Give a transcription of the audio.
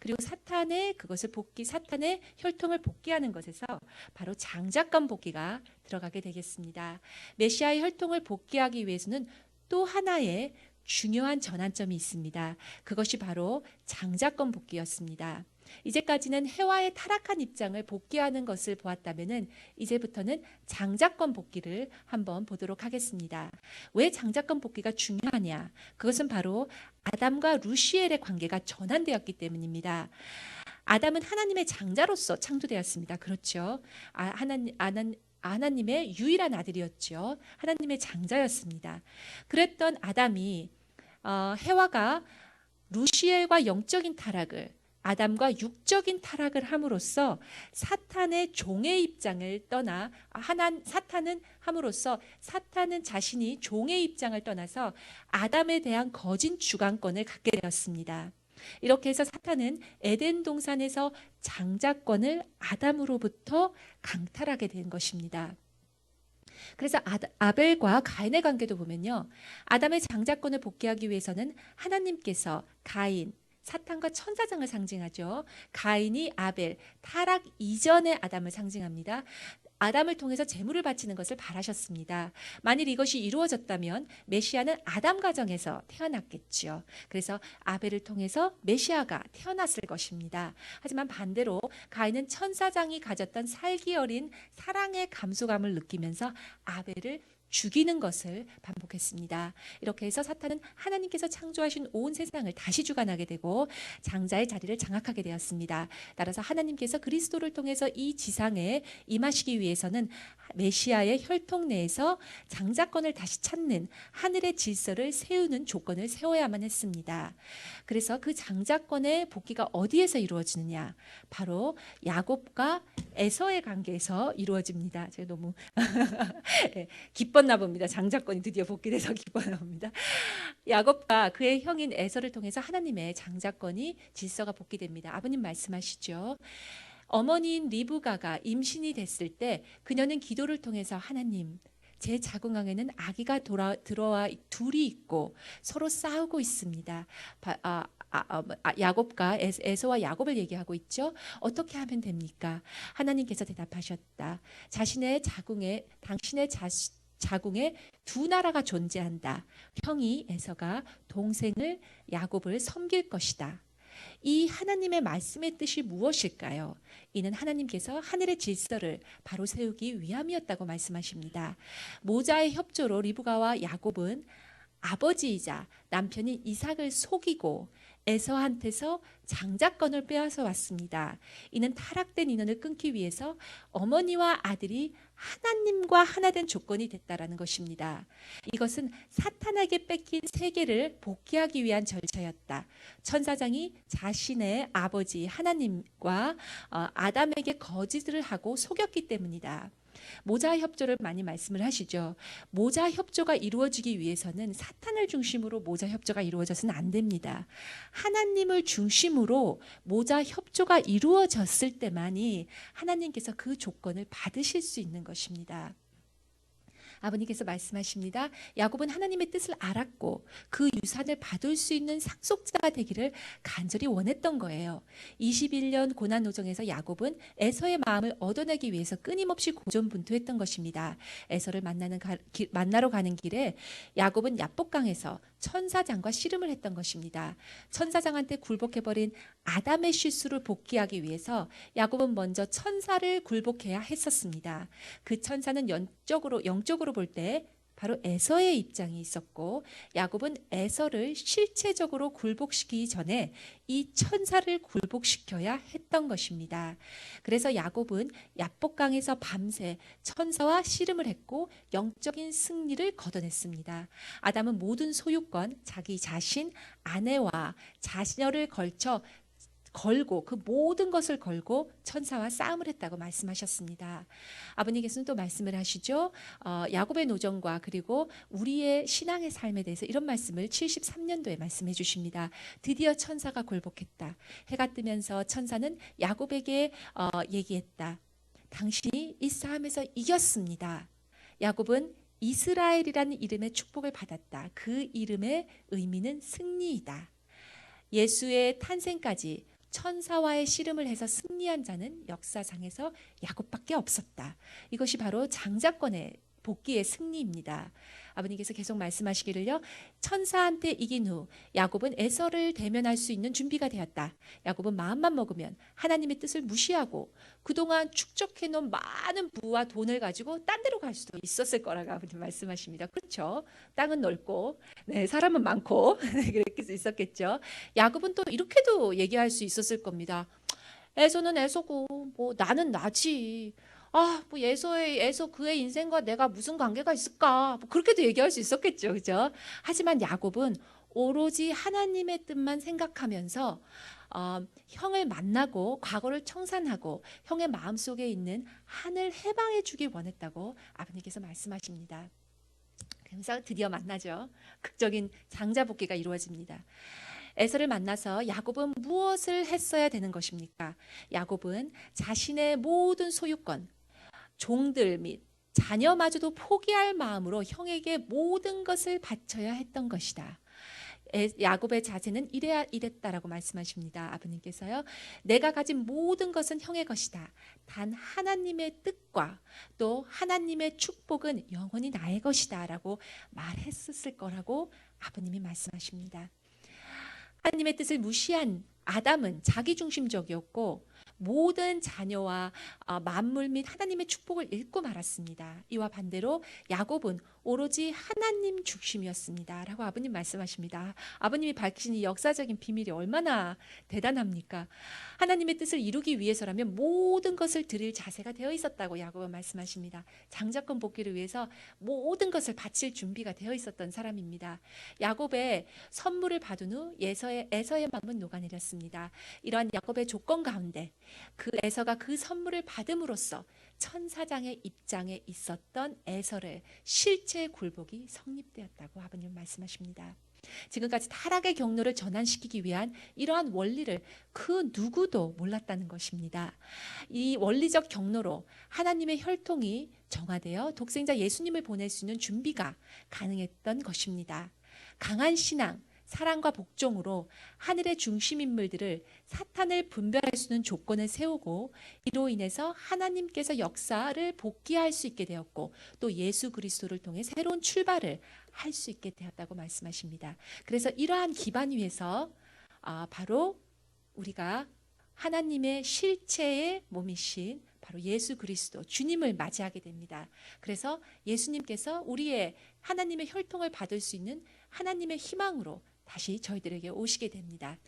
그리고 사탄의 혈통을 복귀하는 것에서 바로 장자권 복귀가 들어가게 되겠습니다. 메시아의 혈통을 복귀하기 위해서는 또 하나의 중요한 전환점이 있습니다. 그것이 바로 장자권 복귀였습니다. 이제까지는 해와의 타락한 입장을 복귀하는 것을 보았다면 이제부터는 장자권 복귀를 한번 보도록 하겠습니다. 왜 장자권 복귀가 중요하냐? 그것은 바로 아담과 루시엘의 관계가 전환되었기 때문입니다. 아담은 하나님의 장자로서 창조되었습니다. 그렇죠? 하나님의 유일한 아들이었죠. 하나님의 장자였습니다. 그랬던 아담이 해와가 루시엘과 영적인 타락을, 아담과 육적인 타락을 함으로써 사탄의 종의 입장을 떠나 사탄은 자신이 종의 입장을 떠나서 아담에 대한 거짓 주관권을 갖게 되었습니다. 이렇게 해서 사탄은 에덴 동산에서 장자권을 아담으로부터 강탈하게 된 것입니다. 그래서 아벨과 가인의 관계도 보면요, 아담의 장자권을 복귀하기 위해서는 하나님께서 가인, 사탄과 천사장을 상징하죠. 가인이 아벨, 타락 이전의 아담을 상징합니다. 아담을 통해서 제물을 바치는 것을 바라셨습니다. 만일 이것이 이루어졌다면 메시아는 아담 가정에서 태어났겠죠. 그래서 아벨을 통해서 메시아가 태어났을 것입니다. 하지만 반대로 가인은 천사장이 가졌던 살기 어린 사랑의 감수감을 느끼면서 아벨을 죽이는 것을 반복했습니다. 이렇게 해서 사탄은 하나님께서 창조하신 온 세상을 다시 주관하게 되고 장자의 자리를 장악하게 되었습니다. 따라서 하나님께서 그리스도를 통해서 이 지상에 임하시기 위해서는 메시아의 혈통 내에서 장자권을 다시 찾는 하늘의 질서를 세우는 조건을 세워야만 했습니다. 그래서 그 장자권의 복귀가 어디에서 이루어지느냐? 바로 야곱과 에서의 관계에서 이루어집니다. 제가 너무 기뻤나 봅니다. 장자권이 드디어 복귀돼서 기뻤나 봅니다. 야곱과 그의 형인 에서를 통해서 하나님의 장자권이 질서가 복귀됩니다. 아버님 말씀하시죠. 어머니인 리브가가 임신이 됐을 때 그녀는 기도를 통해서 하나님, 제 자궁안에는 아기가 들어와 둘이 있고 서로 싸우고 있습니다. 야곱과 에서와 야곱을 얘기하고 있죠. 어떻게 하면 됩니까? 하나님께서 대답하셨다. 당신의 자궁에 두 나라가 존재한다. 형이 에서가 동생을 야곱을 섬길 것이다. 이 하나님의 말씀의 뜻이 무엇일까요? 이는 하나님께서 하늘의 질서를 바로 세우기 위함이었다고 말씀하십니다. 모자의 협조로 리브가와 야곱은 아버지이자 남편인 이삭을 속이고 에서한테서 장자권을 빼앗아 왔습니다. 이는 타락된 인연을 끊기 위해서 어머니와 아들이 하나님과 하나된 조건이 됐다라는 것입니다. 이것은 사탄에게 뺏긴 세계를 복귀하기 위한 절차였다. 천사장이 자신의 아버지 하나님과 아담에게 거짓을 하고 속였기 때문이다. 모자 협조를 많이 말씀을 하시죠. 모자 협조가 이루어지기 위해서는 사탄을 중심으로 모자 협조가 이루어져서는 안 됩니다. 하나님을 중심으로 모자 협조가 이루어졌을 때만이 하나님께서 그 조건을 받으실 수 있는 것입니다. 아버님께서 말씀하십니다. 야곱은 하나님의 뜻을 알았고 그 유산을 받을 수 있는 상속자가 되기를 간절히 원했던 거예요. 21년 고난노정에서 야곱은 에서의 마음을 얻어내기 위해서 끊임없이 고전분투했던 것입니다. 에서를 만나러 가는 길에 야곱은 야복강에서 천사장과 씨름을 했던 것입니다. 천사장한테 굴복해버린 아담의 실수를 복귀하기 위해서 야곱은 먼저 천사를 굴복해야 했었습니다. 그 천사는 영적으로 볼 때 바로 에서의 입장이 있었고 야곱은 에서를 실체적으로 굴복시키기 전에 이 천사를 굴복시켜야 했던 것입니다. 그래서 야곱은 야복강에서 밤새 천사와 씨름을 했고 영적인 승리를 거둬냈습니다. 아담은 모든 소유권, 자기 자신, 아내와 자녀를 걸고 그 모든 것을 걸고 천사와 싸움을 했다고 말씀하셨습니다. 아버님께서는 또 말씀을 하시죠. 야곱의 노정과 그리고 우리의 신앙의 삶에 대해서 이런 말씀을 73년도에 말씀해 주십니다. 드디어 천사가 굴복했다. 해가 뜨면서 천사는 야곱에게 얘기했다. 당신이 이 싸움에서 이겼습니다. 야곱은 이스라엘이라는 이름의 축복을 받았다. 그 이름의 의미는 승리이다. 예수의 탄생까지 천사와의 씨름을 해서 승리한 자는 역사상에서 야곱밖에 없었다. 이것이 바로 장자권의 복귀의 승리입니다. 아버님께서 계속 말씀하시기를요. 천사한테 이긴 후 야곱은 에서를 대면할 수 있는 준비가 되었다. 야곱은 마음만 먹으면 하나님의 뜻을 무시하고 그동안 축적해 놓은 많은 부와 돈을 가지고 딴 데로 갈 수도 있었을 거라고 아버님 말씀하십니다. 그렇죠? 땅은 넓고 네, 사람은 많고 그렇게 있었겠죠. 야곱은 또 이렇게도 얘기할 수 있었을 겁니다. 에서는 에서고 뭐 나는 나지. 뭐 에서 그의 인생과 내가 무슨 관계가 있을까? 뭐 그렇게도 얘기할 수 있었겠죠. 그죠? 하지만 야곱은 오로지 하나님의 뜻만 생각하면서 형을 만나고 과거를 청산하고 형의 마음속에 있는 한을 해방해 주길 원했다고 아버님께서 말씀하십니다. 그래서 드디어 만나죠. 극적인 장자 복귀가 이루어집니다. 에서를 만나서 야곱은 무엇을 했어야 되는 것입니까? 야곱은 자신의 모든 소유권, 종들 및 자녀마저도 포기할 마음으로 형에게 모든 것을 바쳐야 했던 것이다. 야곱의 자세는 이랬다라고 말씀하십니다. 아버님께서요. 내가 가진 모든 것은 형의 것이다. 단 하나님의 뜻과 또 하나님의 축복은 영원히 나의 것이다 라고 말했었을 거라고 아버님이 말씀하십니다. 하나님의 뜻을 무시한 아담은 자기중심적이었고 모든 자녀와 만물 및 하나님의 축복을 잃고 말았습니다. 이와 반대로 야곱은 오로지 하나님 중심이었습니다. 라고 아버님 말씀하십니다. 아버님이 밝히신 이 역사적인 비밀이 얼마나 대단합니까? 하나님의 뜻을 이루기 위해서라면 모든 것을 드릴 자세가 되어 있었다고 야곱은 말씀하십니다. 장자권 복귀를 위해서 모든 것을 바칠 준비가 되어 있었던 사람입니다. 야곱의 선물을 받은 후 에서의 마음은 녹아내렸습니다. 이러한 야곱의 조건 가운데 그 에서가 그 선물을 받음으로써 천사장의 입장에 있었던 에서를 실체의 굴복이 성립되었다고 아버님 말씀하십니다. 지금까지 타락의 경로를 전환시키기 위한 이러한 원리를 그 누구도 몰랐다는 것입니다. 이 원리적 경로로 하나님의 혈통이 정화되어 독생자 예수님을 보낼 수 있는 준비가 가능했던 것입니다. 강한 신앙, 사랑과 복종으로 하늘의 중심 인물들을 사탄을 분별할 수 있는 조건을 세우고 이로 인해서 하나님께서 역사를 복귀할 수 있게 되었고 또 예수 그리스도를 통해 새로운 출발을 할 수 있게 되었다고 말씀하십니다. 그래서 이러한 기반 위에서 바로 우리가 하나님의 실체의 몸이신 바로 예수 그리스도 주님을 맞이하게 됩니다. 그래서 예수님께서 우리의 하나님의 혈통을 받을 수 있는 하나님의 희망으로 다시 저희들에게 오시게 됩니다.